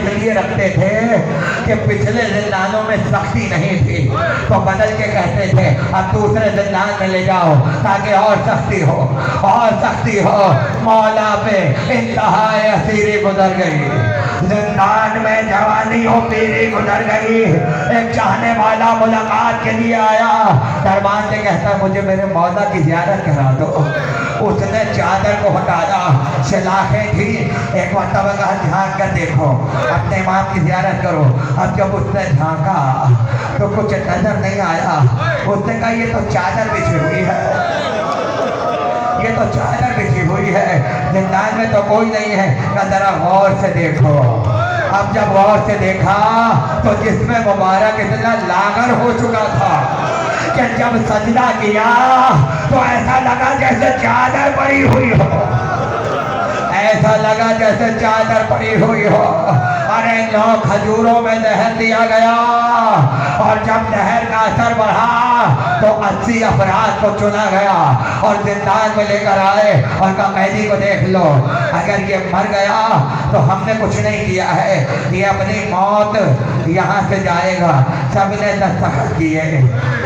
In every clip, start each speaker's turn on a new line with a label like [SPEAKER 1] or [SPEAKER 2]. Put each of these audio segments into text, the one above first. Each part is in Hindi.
[SPEAKER 1] इसलिए रखते थे कि पिछले जिंदानों में सख्ती नहीं थी, तो बदल के कहते थे अब दूसरे जिंदान में ले जाओ ताकि और सख्ती हो, और सख्ती हो। मौला पे इंतहाए असीरी गुजर गई, जिंदान में जवानी हो पीरी गुजर गई। एक चाहने वाला मुलाकात के लिए आया, दरबार से कहता मुझे मेरे मौला की ज़ियारत करा दो। उसने चादर को हटाया, सलाखें थी, एक मरतबा कहा झांक कर देखो, अपने इमाम की ज़ियारत करो। अब जब उसने झांका तो कुछ नजर नहीं आया। उसने कहा ये तो चादर बिछी हुई है, ये तो चादर बिछी हुई है, जिंदान में तो कोई नहीं है। ना जरा गौर से देखो। अब जब गौर से देखा तो जिसमें मुबारक इतना लागर हो चुका था कि जब सजदा किया तो ऐसा लगा जैसे चादर पड़ी हुई हो, ऐसा लगा जैसे चादर पड़ी हुई हो। अरे 9 खजूरों में जहर दिया गया, और जब जहर का असर बढ़ा तो 80 अफराद को चुना गया और जिंदान में लेकर आए और कहा कैदी को देख लो, अगर ये मर गया तो हमने कुछ नहीं किया है, ये अपनी मौत यहाँ से जाएगा। सबने दस्तखत किए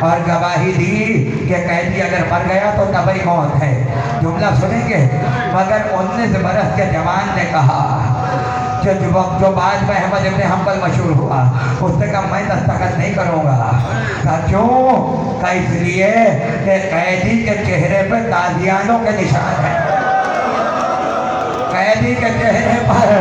[SPEAKER 1] और गवाही दी कि कैदी अगर मर गया तो तभी मौत है। जुमला सुनेंगे। मगर 19 बरस के जवान ने कहा, जो बाद में अहमद इब्न हम्बल मशहूर हुआ, उसने कहा मैं दस्तखत नहीं करूँगा। कहा क्यों? कहा इसलिए कि कैदी के चेहरे पर ताजियानों के निशान है, कैदी के चेहरे पर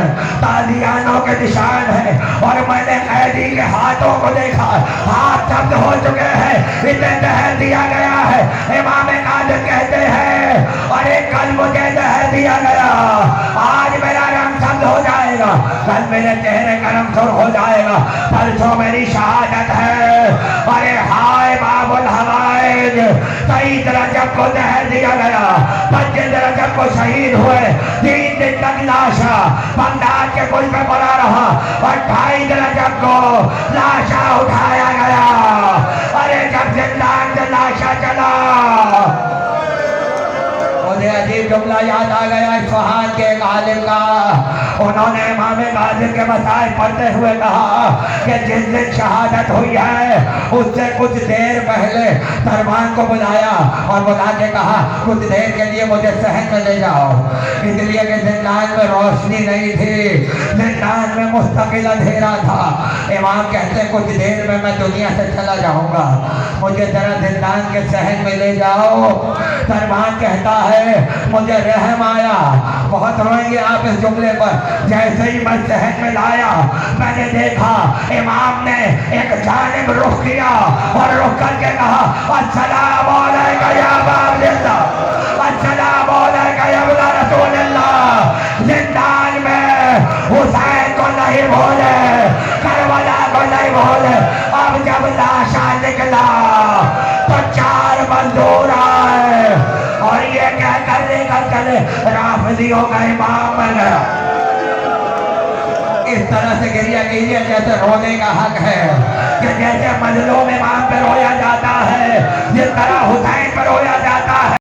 [SPEAKER 1] तालियानों के निशान है। और मैंने कैदी के हाथों को देखा, हाथ जब्त हो चुके हैं, इसे जहर दिया गया है। इमाम कादिर कहते हैं अरे कल मुझे जहर दिया गया, आज मेरा रंग शब्द हो जाएगा, कल मेरे चेहरे का रंग सुर्ख हो जाएगा, परसों मेरी शहादत है। अरे हाय बाबुल हवाइज, सईद रजब को जहर दिया गया, 25 रजब को शहीद हुए, 3 दिन तक लाशा बगदाद के पुल पे पड़ा रहा, 28 रजब को लाशा उठाया गया। अरे जब जिंदान से लाशा चला, मुझे अजीब जुमला याद आ गया इस्फहान के एक आलिम का। उन्होंने इमाम कादिर के मसाइल पढ़ते हुए कहा कि जिस दिन शहादत हुई है उससे कुछ देर पहले दरबान को बुलाया और बुला के कहा कुछ देर के लिए मुझे शहर में ले जाओ, इसलिए कि जिंदान में रोशनी नहीं थी, जिंदान में मुस्तकिल अंधेरा था। इमाम कहते कुछ देर में मैं दुनिया से चला जाऊंगा, मुझे जरा जिंदान के शहर में ले जाओ। दरबान कहता है मुझे रहम आया, बहुत रोएंगे आप इस जुमले पर। जैसे ही मैं शहर में लाया मैंने देखा इमाम ने एक जानिब रुख किया और रुख करके कहा अस्सलाम अलैका या अबा अब्दुल्लाह, अस्सलाम अलैका या अबा रसूलल्लाह। जिंदान में हुसैन को नहीं भूले, करबला को नहीं भूले। अब जब लाशा निकला तो 4 मजदूर आए और ये क्या करने का चले राफिदियों का इमाम बन गया। इस तरह से गिरिया कीजिए जैसे रोने का हक है, कि जैसे मजलूम इमाम पे रोया जाता है, जिस तरह हुसैन पर रोया जाता है।